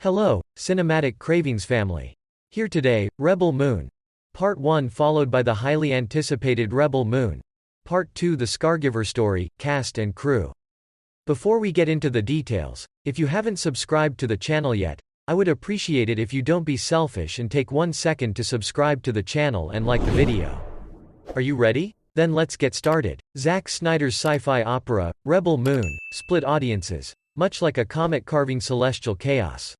Hello, Cinematic Cravings family. Here today, Rebel Moon. Part 1 followed by the highly anticipated Rebel Moon. Part 2 the Scargiver story, cast and crew. Before we get into the details, if you haven't subscribed to the channel yet, I would appreciate it if you don't be selfish and take 1 second to subscribe to the channel and like the video. Are you ready? Then let's get started. Zack Snyder's sci-fi opera, Rebel Moon, split audiences, much like a comet carving celestial chaos.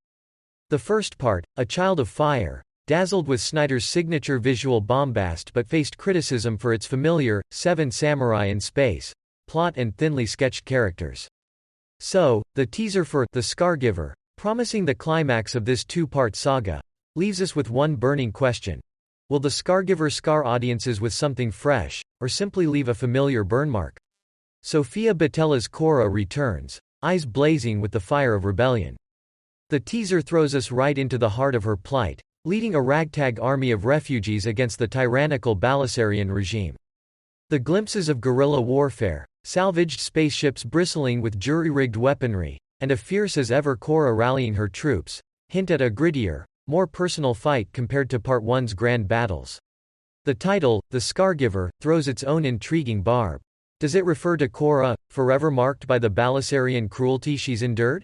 The first part, A Child of Fire, dazzled with Snyder's signature visual bombast but faced criticism for its familiar, Seven Samurai in space plot and thinly sketched characters. So, the teaser for The Scargiver, promising the climax of this two-part saga, leaves us with one burning question. Will The Scargiver scar audiences with something fresh, or simply leave a familiar burnmark? Sofia Boutella's Kora returns, eyes blazing with the fire of rebellion. The teaser throws us right into the heart of her plight, leading a ragtag army of refugees against the tyrannical Balisarian regime. The glimpses of guerrilla warfare, salvaged spaceships bristling with jury-rigged weaponry, and a fierce-as-ever Kora rallying her troops, hint at a grittier, more personal fight compared to Part 1's grand battles. The title, The Scargiver, throws its own intriguing barb. Does it refer to Kora, forever marked by the Balisarian cruelty she's endured?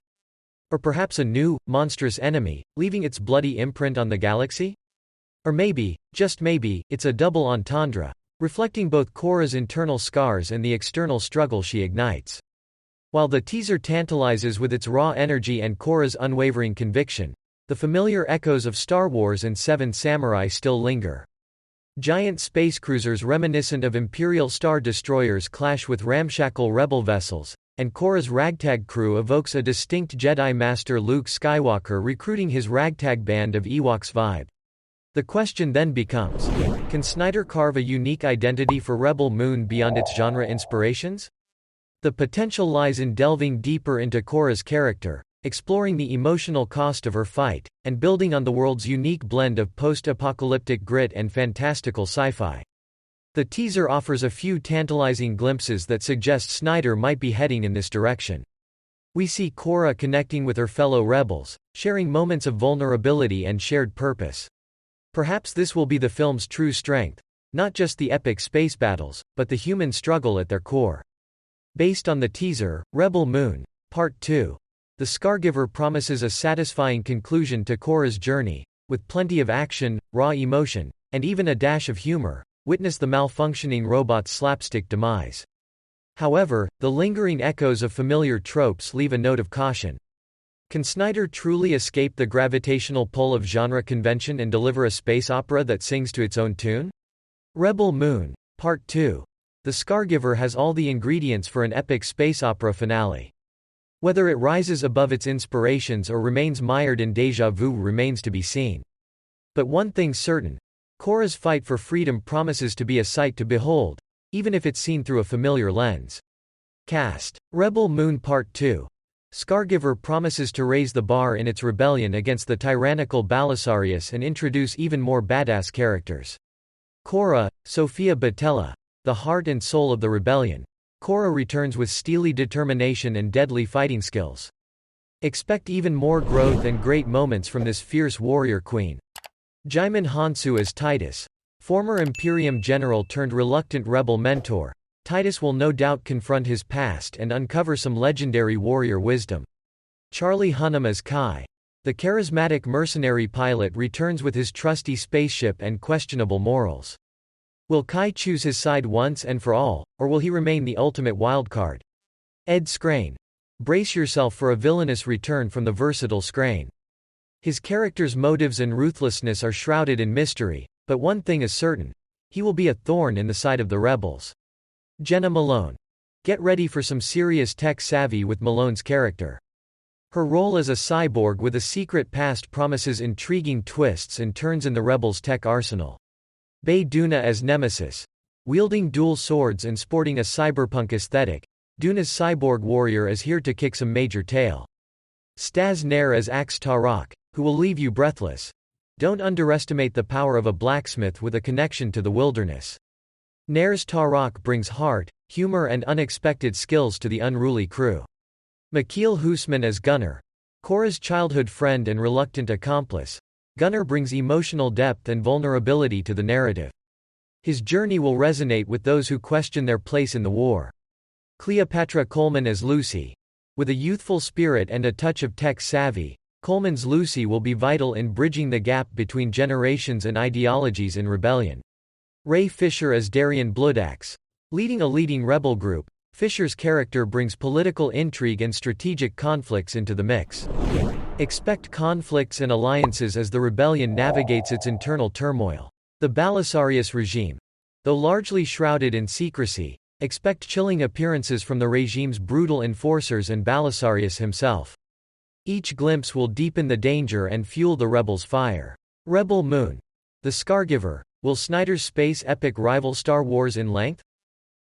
Or perhaps a new, monstrous enemy, leaving its bloody imprint on the galaxy? Or maybe, just maybe, it's a double entendre, reflecting both Kora's internal scars and the external struggle she ignites. While the teaser tantalizes with its raw energy and Kora's unwavering conviction, the familiar echoes of Star Wars and Seven Samurai still linger. Giant space cruisers reminiscent of Imperial Star Destroyers clash with ramshackle rebel vessels, and Kora's ragtag crew evokes a distinct Jedi Master Luke Skywalker recruiting his ragtag band of Ewoks vibe. The question then becomes, can Snyder carve a unique identity for Rebel Moon beyond its genre inspirations? The potential lies in delving deeper into Kora's character, exploring the emotional cost of her fight, and building on the world's unique blend of post-apocalyptic grit and fantastical sci-fi. The teaser offers a few tantalizing glimpses that suggest Snyder might be heading in this direction. We see Kora connecting with her fellow rebels, sharing moments of vulnerability and shared purpose. Perhaps this will be the film's true strength, not just the epic space battles, but the human struggle at their core. Based on the teaser, Rebel Moon, Part 2, The Scargiver promises a satisfying conclusion to Kora's journey, with plenty of action, raw emotion, and even a dash of humor. Witness the malfunctioning robot's slapstick demise. However, the lingering echoes of familiar tropes leave a note of caution. Can Snyder truly escape the gravitational pull of genre convention and deliver a space opera that sings to its own tune? Rebel Moon, Part 2. The Scargiver has all the ingredients for an epic space opera finale. Whether it rises above its inspirations or remains mired in déjà vu remains to be seen. But one thing's certain. Kora's fight for freedom promises to be a sight to behold, even if it's seen through a familiar lens. Cast. Rebel Moon Part 2. Scargiver promises to raise the bar in its rebellion against the tyrannical Balisarius and introduce even more badass characters. Kora, Sofia Boutella, the heart and soul of the rebellion. Kora returns with steely determination and deadly fighting skills. Expect even more growth and great moments from this fierce warrior queen. Djimon Hounsou as Titus, former Imperium general turned reluctant rebel mentor. Titus will no doubt confront his past and uncover some legendary warrior wisdom. Charlie Hunnam as Kai, the charismatic mercenary pilot returns with his trusty spaceship and questionable morals. Will Kai choose his side once and for all, or will he remain the ultimate wildcard? Ed Skrein. Brace yourself for a villainous return from the versatile Skrein. His character's motives and ruthlessness are shrouded in mystery, but one thing is certain. He will be a thorn in the side of the rebels. Jenna Malone. Get ready for some serious tech savvy with Malone's character. Her role as a cyborg with a secret past promises intriguing twists and turns in the rebels' tech arsenal. Bae Doona as Nemesis. Wielding dual swords and sporting a cyberpunk aesthetic, Doona's cyborg warrior is here to kick some major tail. Staz Nair as Axe Tarok, who will leave you breathless. Don't underestimate the power of a blacksmith with a connection to the wilderness. Nair's Tarok brings heart, humor and unexpected skills to the unruly crew. Makeel Husman as Gunner. Kora's childhood friend and reluctant accomplice, Gunnar brings emotional depth and vulnerability to the narrative. His journey will resonate with those who question their place in the war. Cleopatra Coleman as Lucy. With a youthful spirit and a touch of tech savvy, Coleman's Lucy will be vital in bridging the gap between generations and ideologies in rebellion. Ray Fisher as Darian Bloodaxe. Leading a leading rebel group, Fisher's character brings political intrigue and strategic conflicts into the mix. Expect conflicts and alliances as the rebellion navigates its internal turmoil. The Belisarius regime. Though largely shrouded in secrecy, expect chilling appearances from the regime's brutal enforcers and Belisarius himself. Each glimpse will deepen the danger and fuel the rebels' fire. Rebel Moon. The Scargiver. Will Snyder's space epic rival Star Wars in length?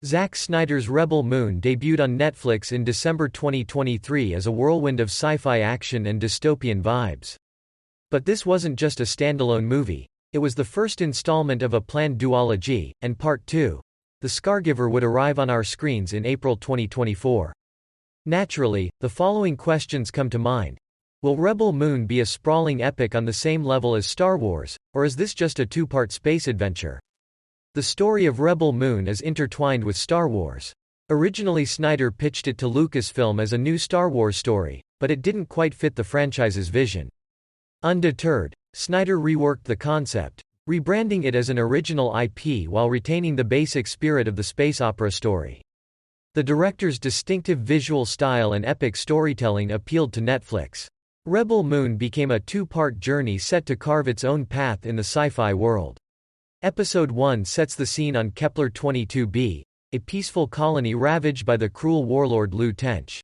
Zack Snyder's Rebel Moon debuted on Netflix in December 2023 as a whirlwind of sci-fi action and dystopian vibes. But this wasn't just a standalone movie, it was the first installment of a planned duology, and Part 2, The Scargiver, would arrive on our screens in April 2024. Naturally, the following questions come to mind. Will Rebel Moon be a sprawling epic on the same level as Star Wars, or is this just a two-part space adventure? The story of Rebel Moon is intertwined with Star Wars. Originally, Snyder pitched it to Lucasfilm as a new Star Wars story, but it didn't quite fit the franchise's vision. Undeterred, Snyder reworked the concept, rebranding it as an original IP while retaining the basic spirit of the space opera story. The director's distinctive visual style and epic storytelling appealed to Netflix. Rebel Moon became a two-part journey set to carve its own path in the sci-fi world. Episode 1 sets the scene on Kepler 22b, a peaceful colony ravaged by the cruel warlord Lou Tench.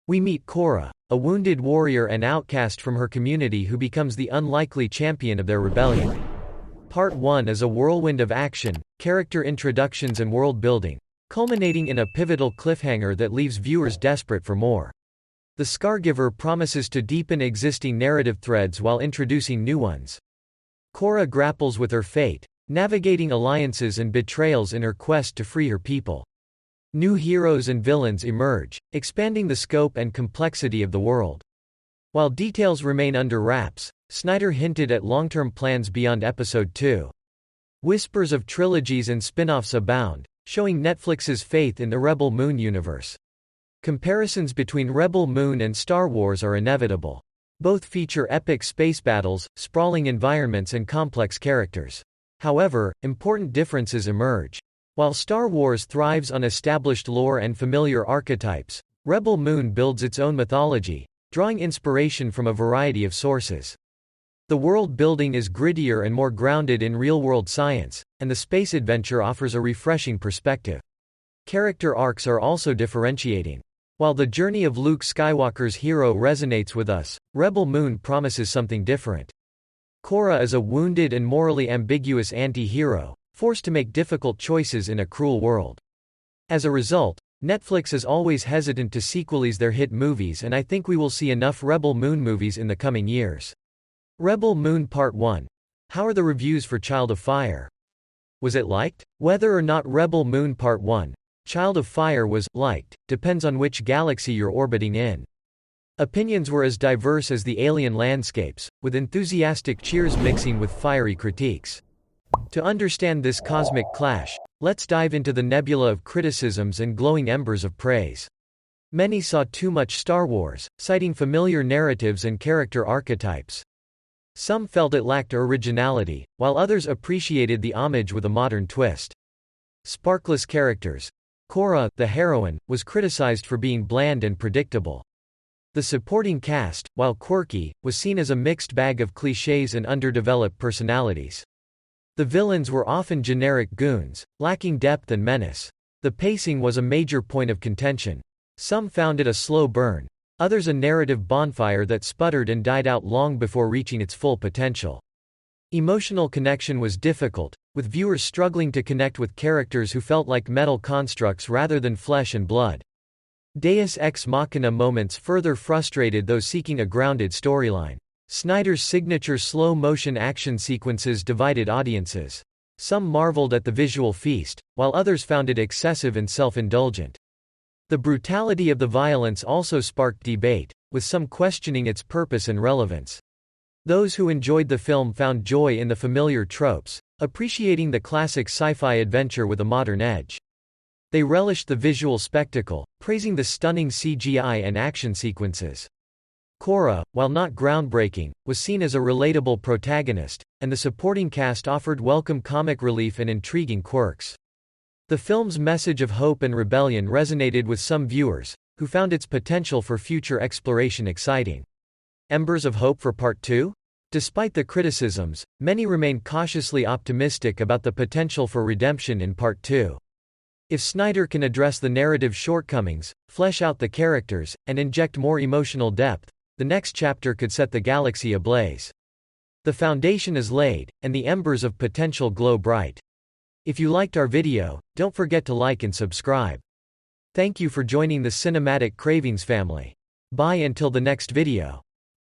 We meet Kora, a wounded warrior and outcast from her community who becomes the unlikely champion of their rebellion. Part 1 is a whirlwind of action, character introductions and world building, culminating in a pivotal cliffhanger that leaves viewers desperate for more. The Scargiver promises to deepen existing narrative threads while introducing new ones. Kora grapples with her fate, navigating alliances and betrayals in her quest to free her people. New heroes and villains emerge, expanding the scope and complexity of the world. While details remain under wraps, Snyder hinted at long-term plans beyond Episode 2. Whispers of trilogies and spin-offs abound, showing Netflix's faith in the Rebel Moon universe. Comparisons between Rebel Moon and Star Wars are inevitable. Both feature epic space battles, sprawling environments and complex characters. However, important differences emerge. While Star Wars thrives on established lore and familiar archetypes, Rebel Moon builds its own mythology, drawing inspiration from a variety of sources. The world building is grittier and more grounded in real-world science, and the space adventure offers a refreshing perspective. Character arcs are also differentiating. While the journey of Luke Skywalker's hero resonates with us, Rebel Moon promises something different. Kora is a wounded and morally ambiguous anti-hero, forced to make difficult choices in a cruel world. As a result, Netflix is always hesitant to sequelize their hit movies, and I think we will see enough Rebel Moon movies in the coming years. Rebel Moon Part 1. How are the reviews for Child of Fire? Was it liked? Whether or not Rebel Moon Part 1, Child of Fire was liked, depends on which galaxy you're orbiting in. Opinions were as diverse as the alien landscapes, with enthusiastic cheers mixing with fiery critiques. To understand this cosmic clash, let's dive into the nebula of criticisms and glowing embers of praise. Many saw too much Star Wars, citing familiar narratives and character archetypes. Some felt it lacked originality, while others appreciated the homage with a modern twist. Sparkless characters. Kora, the heroine, was criticized for being bland and predictable. The supporting cast, while quirky, was seen as a mixed bag of clichés and underdeveloped personalities. The villains were often generic goons, lacking depth and menace. The pacing was a major point of contention. Some found it a slow burn, others a narrative bonfire that sputtered and died out long before reaching its full potential. Emotional connection was difficult, with viewers struggling to connect with characters who felt like metal constructs rather than flesh and blood. Deus Ex Machina moments further frustrated those seeking a grounded storyline. Snyder's signature slow-motion action sequences divided audiences. Some marveled at the visual feast, while others found it excessive and self-indulgent. The brutality of the violence also sparked debate, with some questioning its purpose and relevance. Those who enjoyed the film found joy in the familiar tropes, appreciating the classic sci-fi adventure with a modern edge. They relished the visual spectacle, praising the stunning CGI and action sequences. Kora, while not groundbreaking, was seen as a relatable protagonist, and the supporting cast offered welcome comic relief and intriguing quirks. The film's message of hope and rebellion resonated with some viewers, who found its potential for future exploration exciting. Embers of hope for Part 2? Despite the criticisms, many remain cautiously optimistic about the potential for redemption in Part 2. If Snyder can address the narrative shortcomings, flesh out the characters, and inject more emotional depth, the next chapter could set the galaxy ablaze. The foundation is laid, and the embers of potential glow bright. If you liked our video, don't forget to like and subscribe. Thank you for joining the Cinematic Cravings family. Bye until the next video.